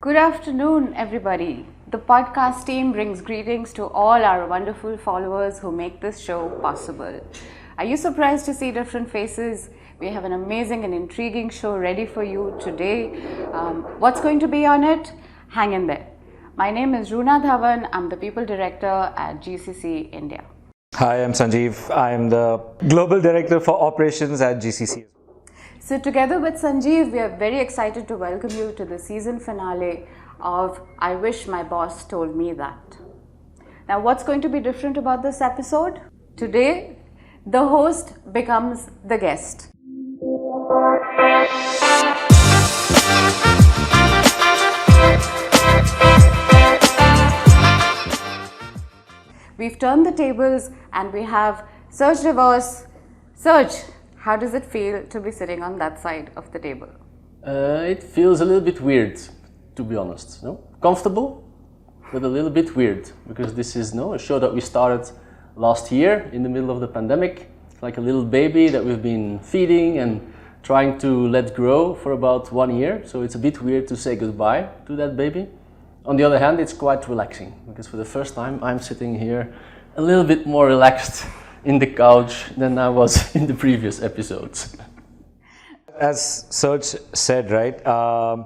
Good afternoon, everybody. The podcast team brings greetings to all our wonderful followers who make this show possible. Are you surprised to see different faces? We have an amazing and intriguing show ready for you today. What's going to be on it? Hang in there. My name is Runa Dhawan. I'm the People Director at GCC India. Hi, I'm Sanjeev. I'm the Global Director for Operations at GCC. So together with Sanjeev, we are very excited to welcome you to the season finale of I Wish My Boss Told Me That. Now, what's going to be different about this episode? Today, the host becomes the guest. We've turned the tables and we have Serge De Vos. Serge, how does it feel to be sitting on that side of the table? It feels a little bit weird, to be honest. No? Comfortable, but a little bit weird, because this is a show that we started last year in the middle of the pandemic. It's like a little baby that we've been feeding and trying to let grow for about 1 year. So it's a bit weird to say goodbye to that baby. On the other hand, it's quite relaxing, because for the first time I'm sitting here a little bit more relaxed in the couch than I was in the previous episodes. As Serge said, right,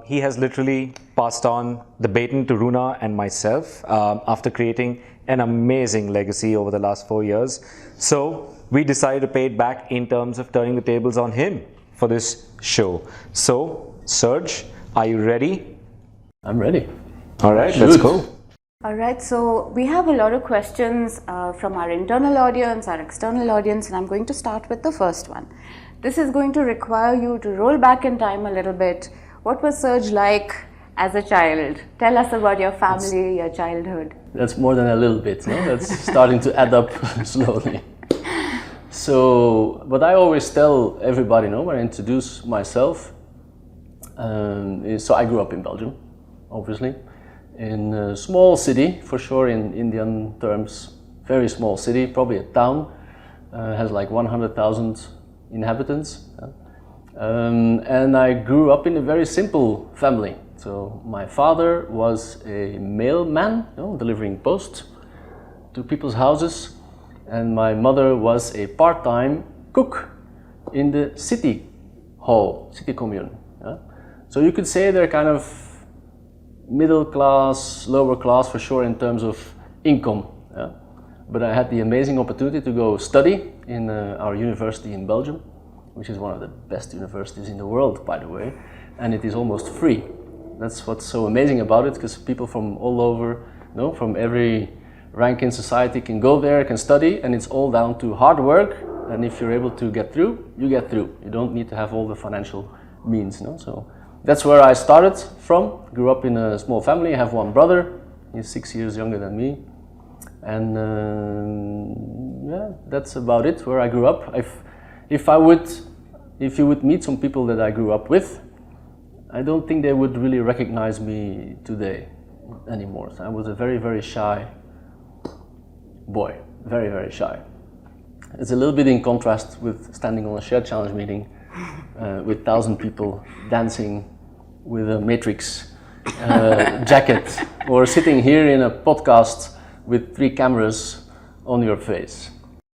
he has literally passed on the baton to Runa and myself after creating an amazing legacy over the last 4 years. So we decided to pay it back in terms of turning the tables on him for this show. So, Serge, are you ready? I'm ready. All right, let's go. All right, so we have a lot of questions from our internal audience, our external audience, and I'm going to start with the first one. This is going to require you to roll back in time a little bit. What was Serge like as a child? Tell us about your family, your childhood. That's more than a little bit, no? That's starting to add up slowly. So, what I always tell everybody, when I introduce myself, is, so I grew up in Belgium, obviously. In a small city, for sure, in Indian terms, very small city, probably a town, has like 100,000 inhabitants. And I grew up in a very simple family. So my father was a mailman, delivering post to people's houses, and my mother was a part-time cook in the city hall, city commune. So you could say they're kind of middle class, lower class for sure in terms of income. But I had the amazing opportunity to go study in our university in Belgium, which is one of the best universities in the world, by the way, and it is almost free. That's what's so amazing about it, because people from all over, from every rank in society can go there, can study, and it's all down to hard work, and if you're able to get through, you get through. You don't need to have all the financial means. So that's where I started from. Grew up in a small family. I have one brother. He's 6 years younger than me. And that's about it, where I grew up. If you would meet some people that I grew up with, I don't think they would really recognize me today anymore. So I was a very, very shy boy. Very, very shy. It's a little bit in contrast with standing on a shared challenge meeting with 1,000 people dancing with a matrix jacket, or sitting here in a podcast with 3 cameras on your face.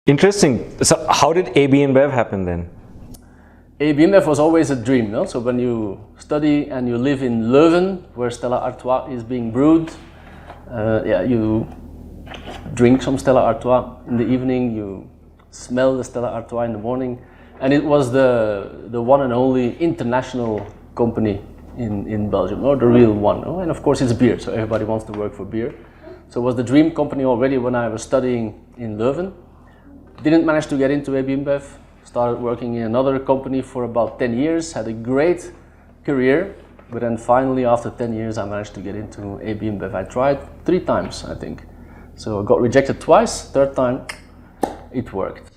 Interesting. So how did AB InBev happen then? AB InBev was always a dream. So when you study and you live in Leuven, where Stella Artois is being brewed, you drink some Stella Artois in the evening, you smell the Stella Artois in the morning. And it was the one and only international company in Belgium, or the real one. And of course it's beer, so everybody wants to work for beer. So it was the dream company already when I was studying in Leuven. Didn't manage to get into AB InBev. Started working in another company for about 10 years, had a great career. But then finally, after 10 years, I managed to get into AB InBev. I tried 3 times, I think. So I got rejected twice, 3rd time, it worked.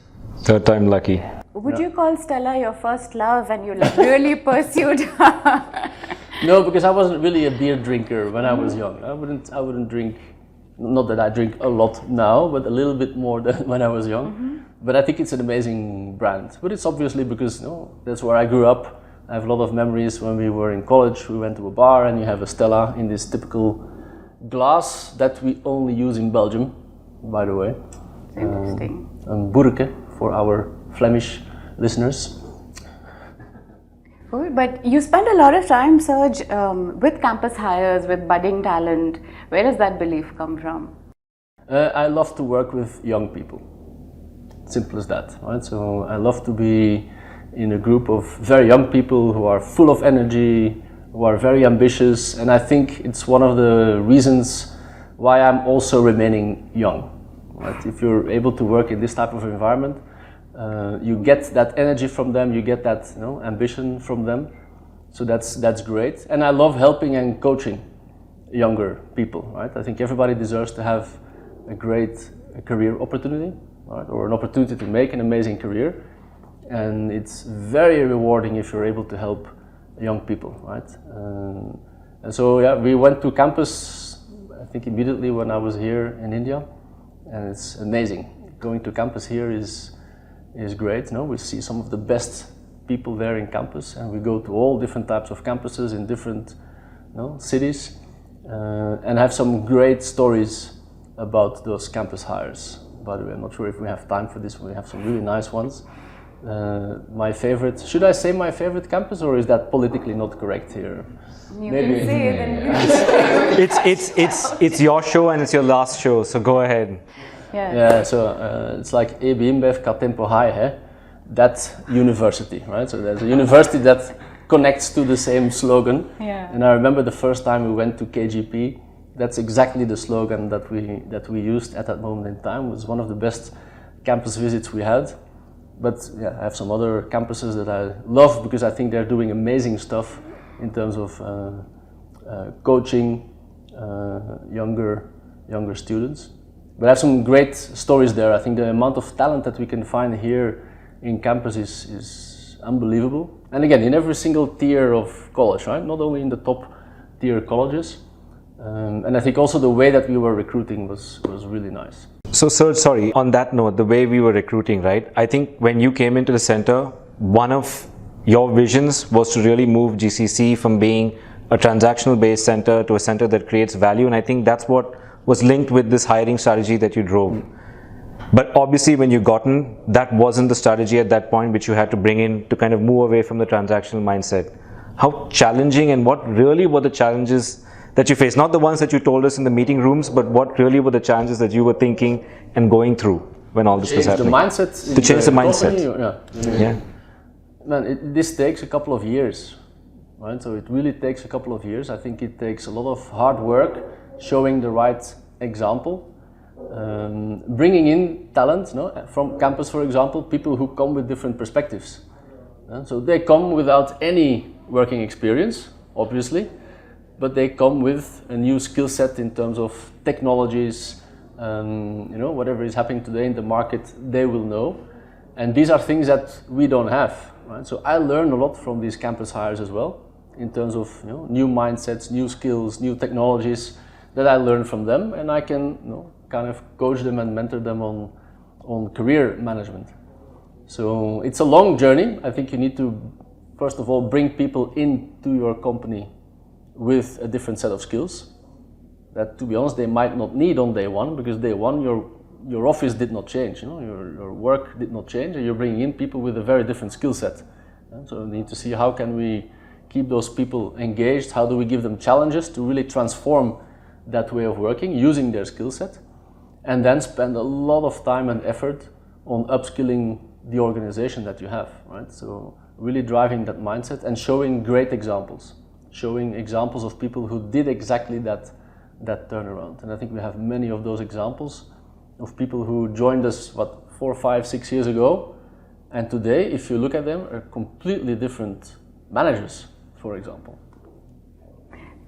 3rd time lucky. Would you call Stella your first love and you really pursued? No, because I wasn't really a beer drinker when I was young. I wouldn't drink, not that I drink a lot now, but a little bit more than when I was young. But I think it's an amazing brand. But it's obviously because that's where I grew up, I have a lot of memories when we were in college. We went to a bar and you have a Stella in this typical glass that we only use in Belgium, by the way. Interesting. Boerke for our Flemish listeners. Cool. But you spend a lot of time, Serge, with campus hires, with budding talent. Where does that belief come from? I love to work with young people. Simple as that, right? So I love to be in a group of very young people who are full of energy, who are very ambitious, and I think it's one of the reasons why I'm also remaining young. Right? If you're able to work in this type of environment, you get that energy from them, you get that ambition from them, so that's great. And I love helping and coaching younger people. Right? I think everybody deserves to have a great career opportunity, right? Or an opportunity to make an amazing career, and it's very rewarding if you're able to help young people, right? And so yeah, we went to campus, I think immediately when I was here in India, and it's amazing. Going to campus here is great. We see some of the best people there in campus, and we go to all different types of campuses in different cities, and have some great stories about those campus hires. By the way, I'm not sure if we have time for this. We have some really nice ones. My favorite, should I say my favorite campus, or is that politically not correct here? You can say it, then It's your show and it's your last show, so go ahead. Yeah, so it's like EBIMBEV Katempo High, that university, right? So there's a university that connects to the same slogan. Yeah. And I remember the first time we went to KGP, that's exactly the slogan that we used at that moment in time. It was one of the best campus visits we had. But yeah, I have some other campuses that I love because I think they're doing amazing stuff in terms of coaching younger students. But I have some great stories there. I think the amount of talent that we can find here in campus is unbelievable. And again, in every single tier of college, right? Not only in the top tier colleges. And I think also the way that we were recruiting was really nice. So Serge, sorry, on that note, the way we were recruiting, right? I think when you came into the center, one of your visions was to really move GCC from being a transactional based center to a center that creates value. And I think that's what was linked with this hiring strategy that you drove. But obviously when you got in, that wasn't the strategy at that point, which you had to bring in to kind of move away from the transactional mindset. How challenging and what really were the challenges that you faced? Not the ones that you told us in the meeting rooms, but what really were the challenges that you were thinking and going through when all this was happening? To change the mindset. Yeah. Man, this takes a couple of years, right? So it really takes a couple of years. I think it takes a lot of hard work, showing the right example, bringing in talent from campus, for example, people who come with different perspectives. So they come without any working experience, obviously, but they come with a new skill set in terms of technologies, whatever is happening today in the market, they will know. And these are things that we don't have, right? So I learned a lot from these campus hires as well, in terms of new mindsets, new skills, new technologies that I learned from them, and I can kind of coach them and mentor them on career management. So it's a long journey. I think you need to, first of all, bring people into your company with a different set of skills that, to be honest, they might not need on day one, because day one your office did not change, your work did not change, and you're bringing in people with a very different skill set. So we need to see how can we keep those people engaged, how do we give them challenges to really transform that way of working using their skill set, and then spend a lot of time and effort on upskilling the organization that you have, right? So really driving that mindset and showing great examples. Showing examples of people who did exactly that turnaround. And I think we have many of those examples of people who joined us, 4, 5, 6 years ago, and today, if you look at them, are completely different managers, for example.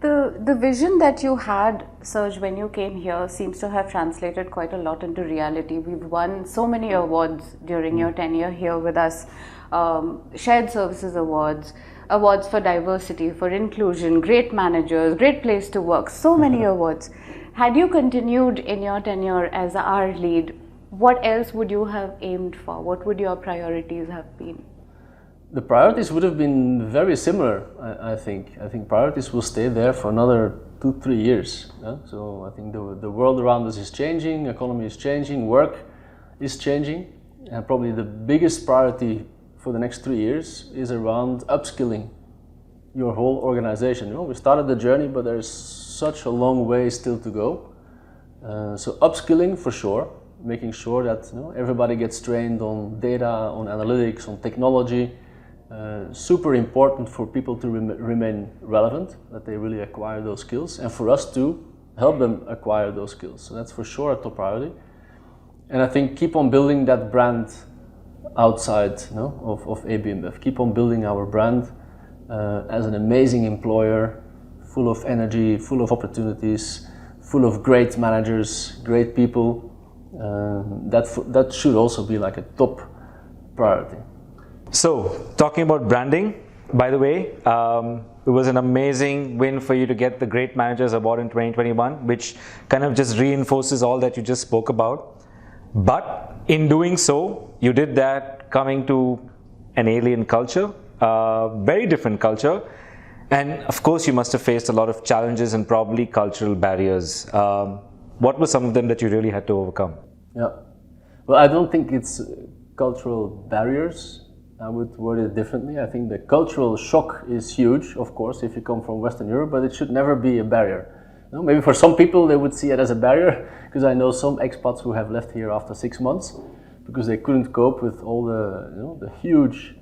The vision that you had, Serge, when you came here seems to have translated quite a lot into reality. We've won so many awards during your tenure here with us, shared services awards, awards for diversity, for inclusion, great managers, great place to work, so many awards. Had you continued in your tenure as our lead, what else would you have aimed for? What would your priorities have been? The priorities would have been very similar, I think. I think priorities will stay there for another 2-3 years. Yeah? So I think the world around us is changing, economy is changing, work is changing, and probably the biggest priority for the next 3 years is around upskilling your whole organization. You know, we started the journey, but there's such a long way still to go. So upskilling for sure, making sure that everybody gets trained on data, on analytics, on technology. Super important for people to remain relevant, that they really acquire those skills, and for us to help them acquire those skills. So that's for sure a top priority. And I think keep on building that brand outside of AB InBev. Keep on building our brand as an amazing employer, full of energy, full of opportunities, full of great managers, great people. That should also be like a top priority. So, talking about branding, by the way, it was an amazing win for you to get the Great Managers Award in 2021, which kind of just reinforces all that you just spoke about. But in doing so, you did that coming to an alien culture, very different culture. And of course, you must have faced a lot of challenges and probably cultural barriers. What were some of them that you really had to overcome? Yeah, well, I don't think it's cultural barriers. I would word it differently. I think the cultural shock is huge, of course, if you come from Western Europe, but it should never be a barrier. Maybe for some people they would see it as a barrier, because I know some expats who have left here after 6 months because they couldn't cope with all the huge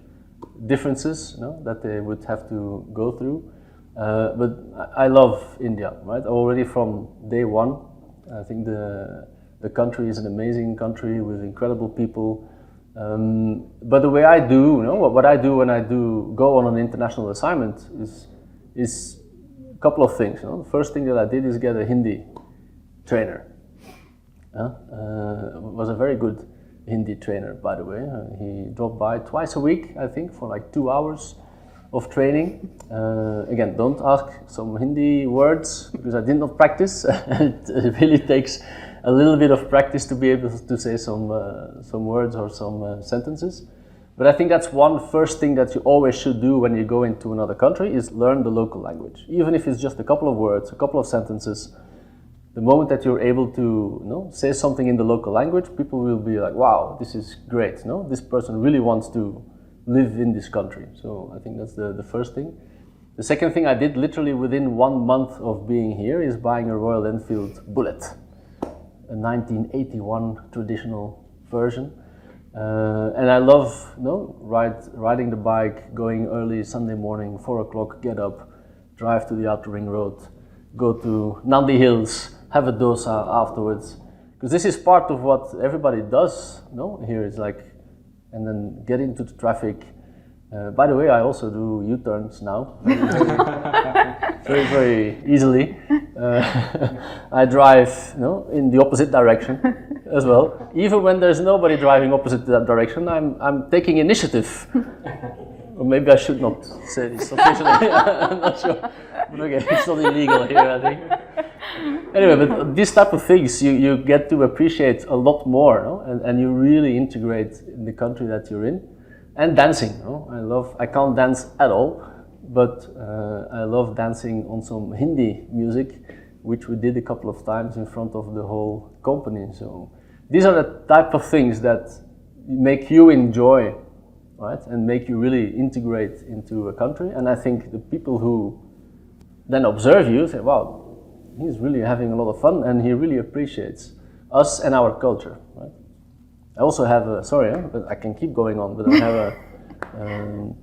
differences that they would have to go through. But I love India, right? Already from day one, I think the country is an amazing country with incredible people. But the way I do, what I do when I do go on an international assignment is a couple of things. The first thing that I did is get a Hindi trainer. Was a very good Hindi trainer, by the way. He dropped by twice a week, I think, for like 2 hours of training. Again, don't ask some Hindi words because I did not practice. It really takes a little bit of practice to be able to say some words or some sentences. But I think that's one first thing that you always should do when you go into another country is learn the local language. Even if it's just a couple of words, a couple of sentences, the moment that you're able to say something in the local language, people will be like, wow, this is great. This person really wants to live in this country. So I think that's the first thing. The second thing I did literally within 1 month of being here is buying a Royal Enfield Bullet, a 1981 traditional version. And I love riding the bike, going early Sunday morning, 4 o'clock, get up, drive to the Outer Ring Road, go to Nandi Hills, have a dosa afterwards. Because this is part of what everybody does here. It's like, and then get into the traffic. By the way, I also do U-turns now, very, very easily. I drive in the opposite direction as well. Even when there's nobody driving opposite that direction, I'm taking initiative. Or maybe I should not say this officially. I'm not sure. But okay, it's not illegal here, I think. Anyway, but these type of things you get to appreciate a lot more, and you really integrate in the country that you're in. And dancing, I can't dance at all, but I love dancing on some Hindi music, which we did a couple of times in front of the whole company. So these are the type of things that make you enjoy, right, and make you really integrate into a country. And I think the people who then observe you say, wow, he's really having a lot of fun and he really appreciates us and our culture, right? I also have but I can keep going on, but I have a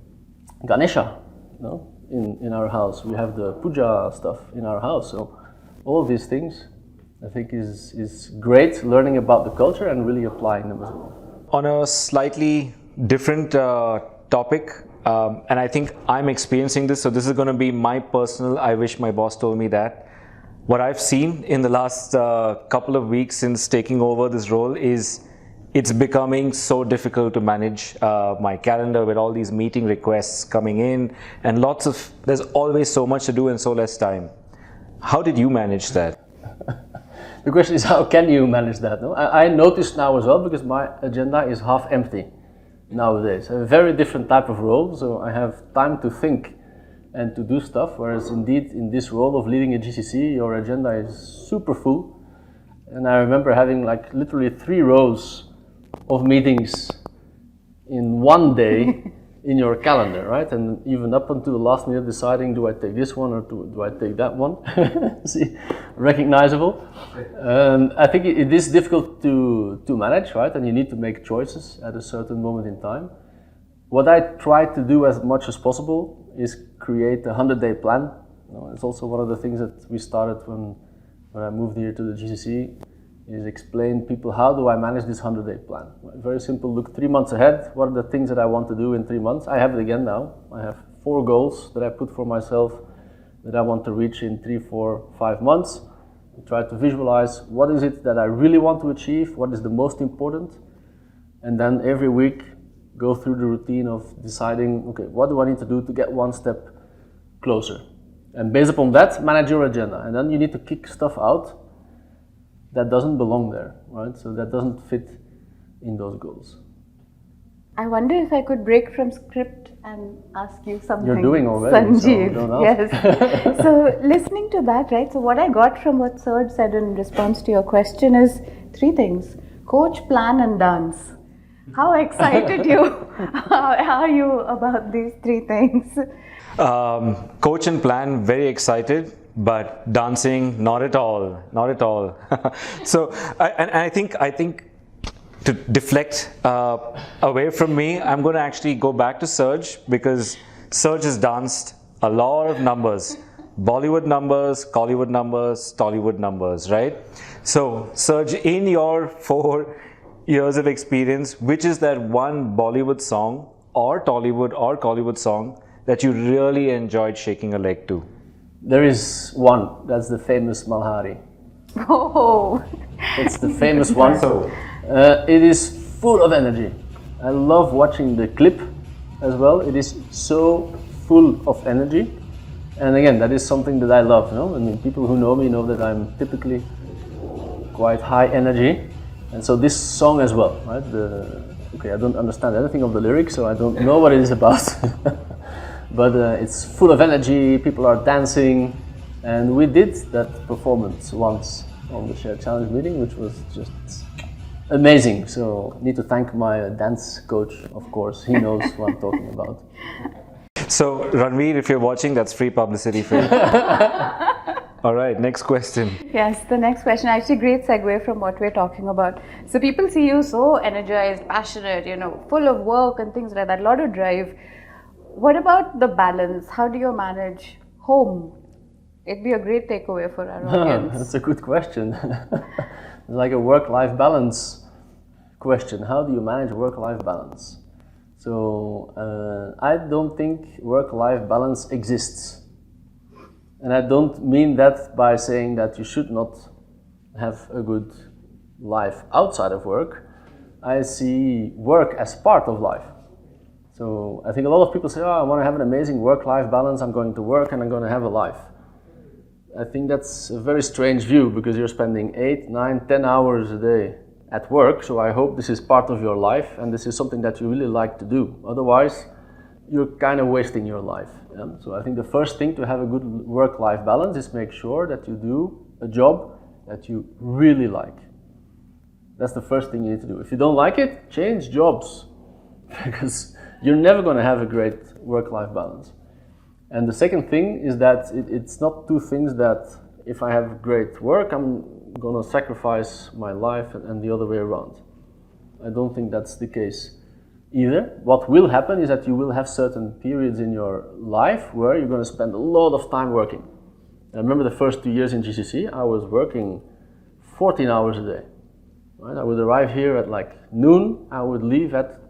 Ganesha, in our house. We have the puja stuff in our house. So all of these things, I think, is great, learning about the culture and really applying them as well. On a slightly different topic, and I think I'm experiencing this, so this is going to be my personal, I wish my boss told me that. What I've seen in the last couple of weeks since taking over this role is it's becoming so difficult to manage my calendar with all these meeting requests coming in and there's always so much to do and so less time. How did you manage that? The question is, how can you manage that? I noticed now as well, because my agenda is half empty. nowadays. A very different type of role, so I have time to think and to do stuff, whereas indeed in this role of leading a GCC, your agenda is super full. And I remember having like literally 3 rows of meetings in one day in your calendar, right? And even up until the last minute deciding, do I take this one or do I take that one? See, recognizable. I think it is difficult to manage, right? And you need to make choices at a certain moment in time. What I try to do as much as possible is create a 100-day plan. It's also one of the things that we started when I moved here to the GCC, is explain people how do I manage this 100-day plan. Very simple, look 3 months ahead, what are the things that I want to do in 3 months? I have it again now. I have 4 goals that I put for myself that I want to reach in 3, 4, 5 months. I try to visualize what is it that I really want to achieve, what is the most important, and then every week go through the routine of deciding, okay, what do I need to do to get one step closer? And based upon that, manage your agenda. And then you need to kick stuff out that doesn't belong there, right? So that doesn't fit in those goals. I wonder if I could break from script and ask you something. You're doing already, Sanjeev. so don't ask. Yes. So listening to that, right? So what I got from what Serge said in response to your question is 3 things: coach, plan, and dance. How excited are you about these 3 things? Coach and plan, very excited. But dancing, not at all, not at all. So, I think to deflect away from me, I'm going to actually go back to Serge, because Serge has danced a lot of numbers, Bollywood numbers, Collywood numbers, Tollywood numbers, right? So, Serge, in your 4 years of experience, which is that one Bollywood song or Tollywood or Collywood song that you really enjoyed shaking a leg to? There is one, that's the famous Malhari. Oh! It's the famous one. It is full of energy. I love watching the clip as well. It is so full of energy. And again, that is something that I love. I mean, people who know me know that I'm typically quite high energy. And so this song as well, right? Okay, I don't understand anything of the lyrics, so I don't know what it is about. But it's full of energy, people are dancing, and we did that performance once on the Shared Challenge meeting, which was just amazing. So I need to thank my dance coach, of course. He knows what I'm talking about. So Ranveer, if you're watching, that's free publicity for you. All right, next question. Yes, the next question, actually great segue from what we're talking about. So people see you so energized, passionate, full of work and things like that, a lot of drive. What about the balance? How do you manage home? It'd be a great takeaway for our audience. That's a good question. It's like a work-life balance question. How do you manage work-life balance? So I don't think work-life balance exists. And I don't mean that by saying that you should not have a good life outside of work. I see work as part of life. So I think a lot of people say, I want to have an amazing work-life balance, I'm going to work and I'm going to have a life. I think that's a very strange view, because you're spending 8, 9, 10 hours a day at work, so I hope this is part of your life and this is something that you really like to do. Otherwise, you're kind of wasting your life. Yeah? So I think the first thing to have a good work-life balance is make sure that you do a job that you really like. That's the first thing you need to do. If you don't like it, change jobs, because you're never going to have a great work-life balance. And the second thing is that it's not 2 things that if I have great work, I'm going to sacrifice my life and the other way around. I don't think that's the case either. What will happen is that you will have certain periods in your life where you're going to spend a lot of time working. I remember the first 2 years in GCC, I was working 14 hours a day. Right? I would arrive here at like noon, I would leave at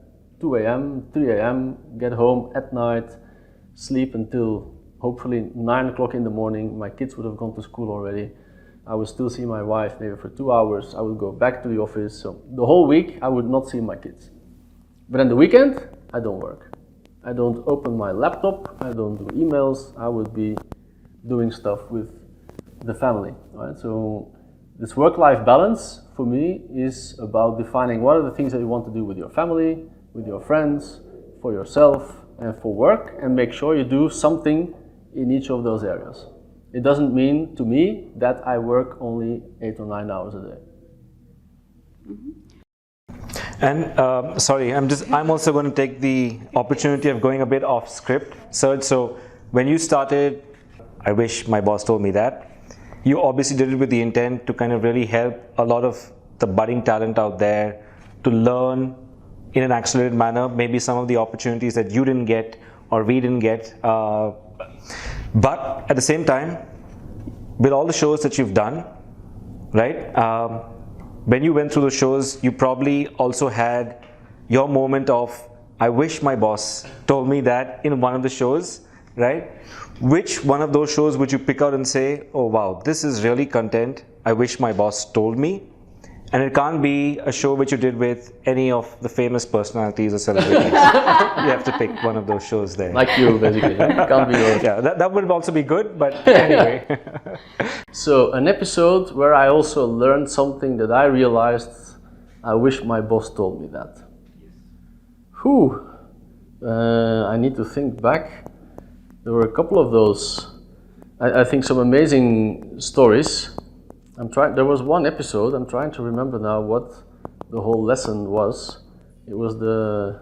2 a.m., 3 a.m., get home at night, sleep until hopefully 9 o'clock in the morning. My kids would have gone to school already. I would still see my wife maybe for 2 hours. I would go back to the office. So the whole week I would not see my kids. But on the weekend, I don't work. I don't open my laptop. I don't do emails. I would be doing stuff with the family. Right? So this work-life balance for me is about defining what are the things that you want to do with your family with your friends, for yourself, and for work, and make sure you do something in each of those areas. It doesn't mean to me that I work only 8 or 9 hours a day. And sorry, I'm also going to take the opportunity of going a bit off script. So when you started, I wish my boss told me that. You obviously did it with the intent to kind of really help a lot of the budding talent out there to learn in an accelerated manner, maybe some of the opportunities that you didn't get or we didn't get. But at the same time, with all the shows that you've done, right? When you went through the shows, you probably also had your moment of, I wish my boss told me that in one of the shows, right? Which one of those shows would you pick out and say, oh wow, this is really content, I wish my boss told me? And it can't be a show which you did with any of the famous personalities or celebrities. You have to pick one of those shows there. Like you, basically. Can't be yours. Yeah, that would also be good, but anyway. So an episode where I also learned something that I realized, I wish my boss told me that. Whew. I need to think back. There were a couple of those. I think some amazing stories. There was one episode, I'm trying to remember now what the whole lesson was. It was the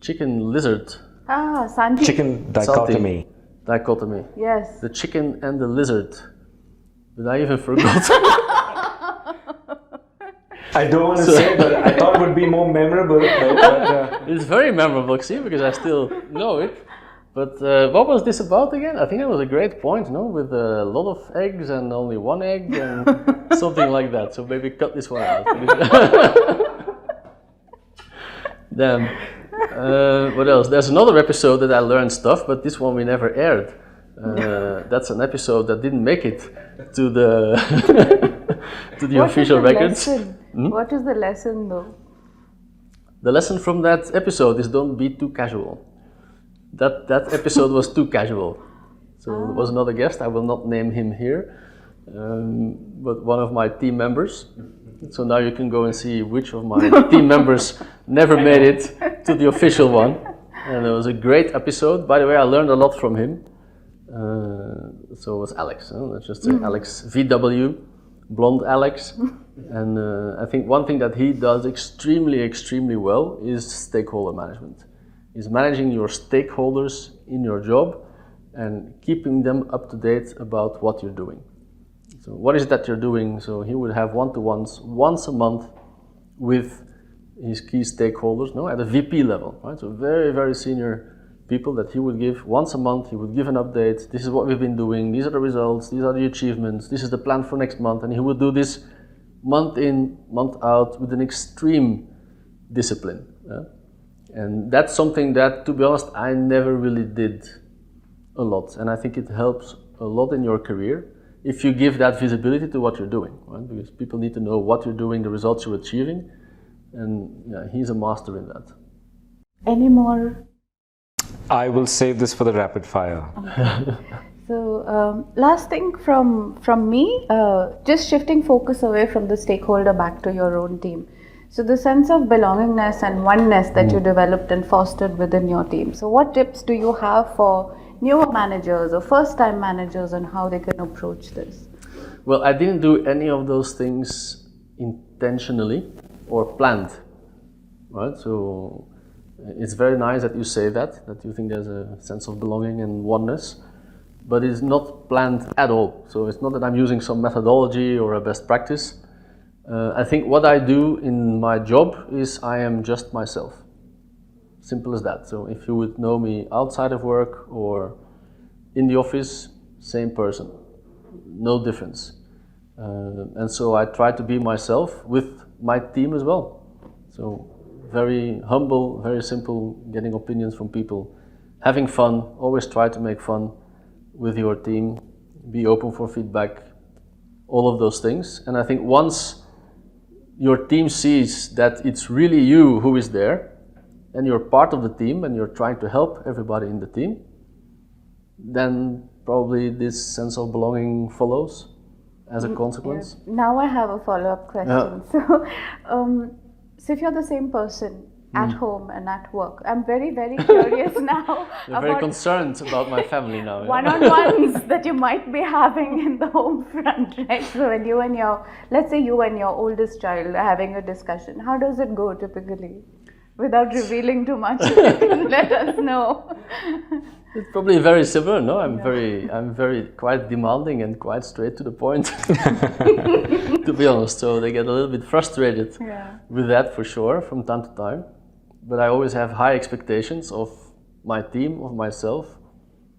chicken lizard. Santi. Chicken dichotomy. Dichotomy. Yes. The chicken and the lizard. But I even forgot. I don't want to say, but I thought it would be more memorable. It's very memorable, see, because I still know it. But what was this about again? I think it was a great point, no? With a lot of eggs and only one egg and something like that. So maybe cut this one out. Then, what else? There's another episode that I learned stuff, but this one we never aired. That's an episode that didn't make it to the to the official records. What is the lesson though? The lesson from that episode is don't be too casual. That episode was too casual. So there was another guest, I will not name him here, but one of my team members. So now you can go and see which of my team members never made it to the official one. And it was a great episode. By the way, I learned a lot from him. So it was Alex. Let's just say Alex VW, blonde Alex. And I think one thing that he does extremely well is stakeholder management. Is managing your stakeholders in your job and keeping them up to date about what you're doing. So what is it that you're doing? So he would have one-to-ones once a month with his key stakeholders, at a VP level, right? So very senior people that he would give once a month. He would give an update. This is what we've been doing. These are the results. These are the achievements. This is the plan for next month. And he would do this month in, month out with an extreme discipline. And that's something that, to be honest, I never really did a lot. And I think it helps a lot in your career if you give that visibility to what you're doing, right? Because people need to know what you're doing, the results you're achieving. And he's a master in that. Any more? I will save this for the rapid fire. Okay. So last thing from me, just shifting focus away from the stakeholder back to your own team. So the sense of belongingness and oneness that you developed and fostered within your team. So what tips do you have for newer managers or first-time managers on how they can approach this? Well, I didn't do any of those things intentionally or planned, right? So it's very nice that you say that you think there's a sense of belonging and oneness, but it's not planned at all. So it's not that I'm using some methodology or a best practice. I think what I do in my job is I am just myself. Simple as that. So if you would know me outside of work or in the office, same person, no difference. And so I try to be myself with my team as well. So very humble, very simple, getting opinions from people, having fun, always try to make fun with your team, be open for feedback, all of those things. And I think once your team sees that it's really you who is there and you're part of the team and you're trying to help everybody in the team, then probably this sense of belonging follows as a consequence. Yeah. Now I have a follow-up question. Yeah. So if you're the same person at home and at work. I'm very, very curious now You're very concerned about my family now. Yeah? One-on-ones that you might be having in the home front, right? So when you and let's say you and your oldest child are having a discussion, how does it go typically? Without revealing too much, let us know. It's probably very similar, no? I'm very quite demanding and quite straight to the point, to be honest. So they get a little bit frustrated with that for sure from time to time. But I always have high expectations of my team, of myself,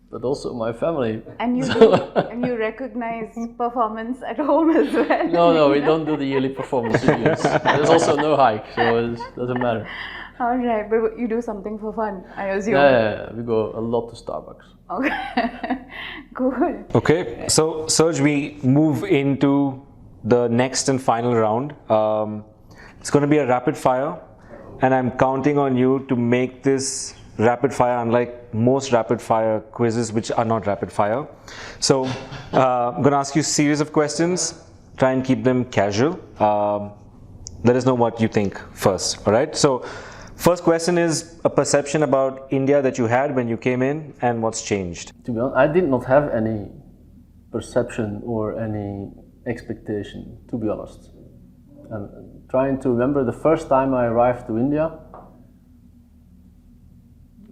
but also my family. And you recognize performance at home as well. No, we don't do the yearly performance reviews. There's also no hike, so it doesn't matter. All right, but you do something for fun, I assume. Yeah, we go a lot to Starbucks. Okay, cool. Okay, so Serge, we move into the next and final round. It's going to be a rapid fire, and I'm counting on you to make this rapid fire, unlike most rapid fire quizzes which are not rapid fire. So I'm going to ask you a series of questions. Try and keep them casual. Let us know what you think first, all right? So first question is a perception about India that you had when you came in and what's changed. To be honest, I did not have any perception or any expectation, to be honest. I'm trying to remember the first time I arrived to India.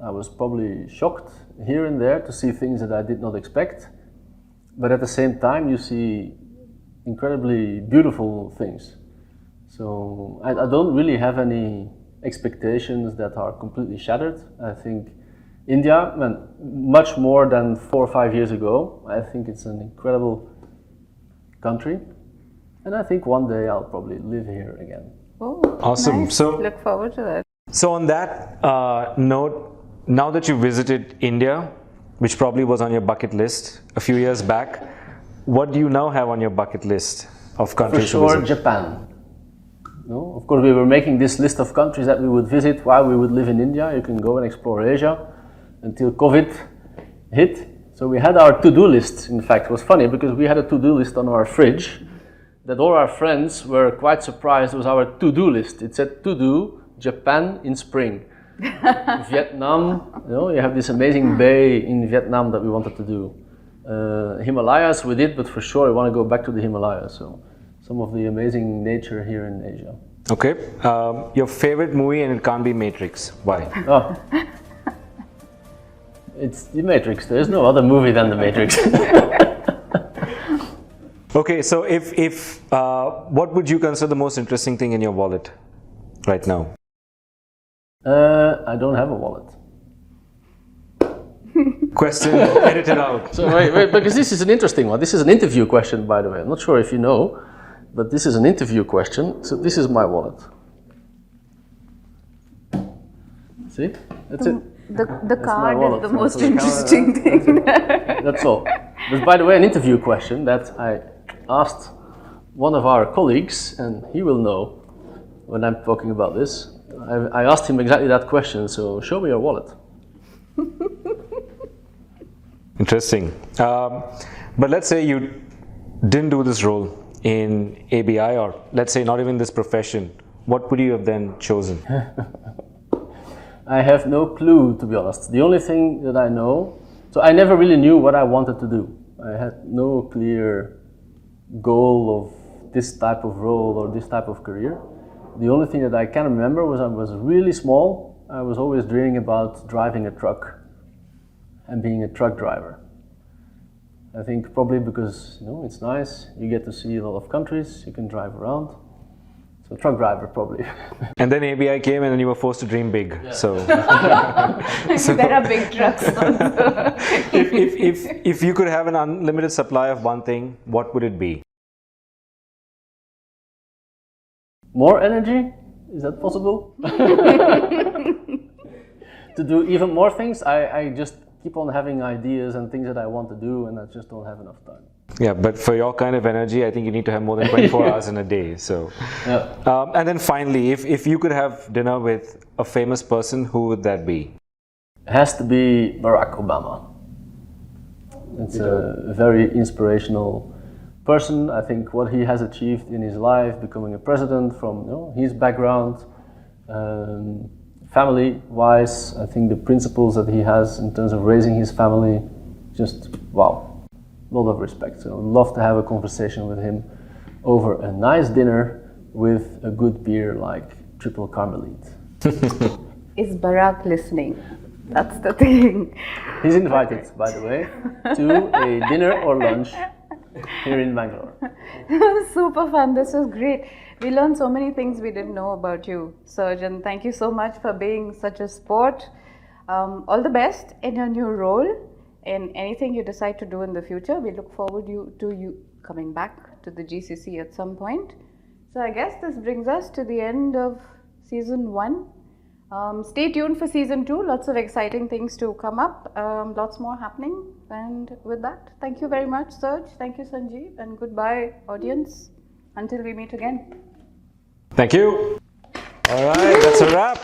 I was probably shocked here and there to see things that I did not expect. But at the same time, you see incredibly beautiful things. So I don't really have any expectations that are completely shattered. I think India, much more than 4 or 5 years ago, I think it's an incredible country. And I think one day I'll probably live here again. Oh, awesome. Nice. So look forward to that. So on that note, now that you visited India, which probably was on your bucket list a few years back, what do you now have on your bucket list of countries to visit? For sure, Japan. No? Of course, we were making this list of countries that we would visit while we would live in India. You can go and explore Asia until COVID hit. So we had our to-do list. In fact, it was funny because we had a to-do list on our fridge that all our friends were quite surprised was our to-do list. It said to do Japan in spring. Vietnam, you have this amazing bay in Vietnam that we wanted to do. Himalayas we did, but for sure I want to go back to the Himalayas. So some of the amazing nature here in Asia. Okay, your favorite movie, and it can't be Matrix. Why? Oh. It's the Matrix. There's no other movie than the Matrix. Okay, so if what would you consider the most interesting thing in your wallet right now? I don't have a wallet. Question edited out. So wait, because this is an interesting one. This is an interview question, by the way. I'm not sure if you know, but this is an interview question. So this is my wallet. See? That's it. The card is the most interesting thing. That's all. But by the way, an interview question that I asked one of our colleagues, and he will know when I'm talking about this. I asked him exactly that question, so show me your wallet. Interesting. But let's say you didn't do this role in ABI, or let's say not even this profession. What would you have then chosen? I have no clue, to be honest. The only thing that I know, so I never really knew what I wanted to do. I had no clear goal of this type of role or this type of career. The only thing that I can remember was I was really small. I was always dreaming about driving a truck and being a truck driver. I think probably because it's nice, you get to see a lot of countries, you can drive around. So truck driver probably. And then ABI came and then you were forced to dream big. Yeah. So there are big trucks also. if you could have an unlimited supply of one thing, what would it be? More energy? Is that possible? To do even more things? I just keep on having ideas and things that I want to do, and I just don't have enough time. Yeah, but for your kind of energy, I think you need to have more than 24 hours in a day. So, yeah. And then finally, if you could have dinner with a famous person, who would that be? It has to be Barack Obama. It's a very inspirational person. I think what he has achieved in his life, becoming a president from his background, family-wise, I think the principles that he has in terms of raising his family, just wow, a lot of respect. So I'd love to have a conversation with him over a nice dinner with a good beer like Triple Carmelite. Is Barack listening? That's the thing. He's invited, by the way, to a dinner or lunch here in Bangalore. Super fun. This was great. We learned so many things we didn't know about you, Serge, and thank you so much for being such a sport. All the best in your new role, in anything you decide to do in the future. We look forward to you coming back to the GCC at some point. So I guess this brings us to the end of season 1. Stay tuned for season 2. Lots of exciting things to come up. Lots more happening. And with that, thank you very much, Serge. Thank you, Sanjeev. And goodbye, audience. Until we meet again. Thank you. All right, that's a wrap.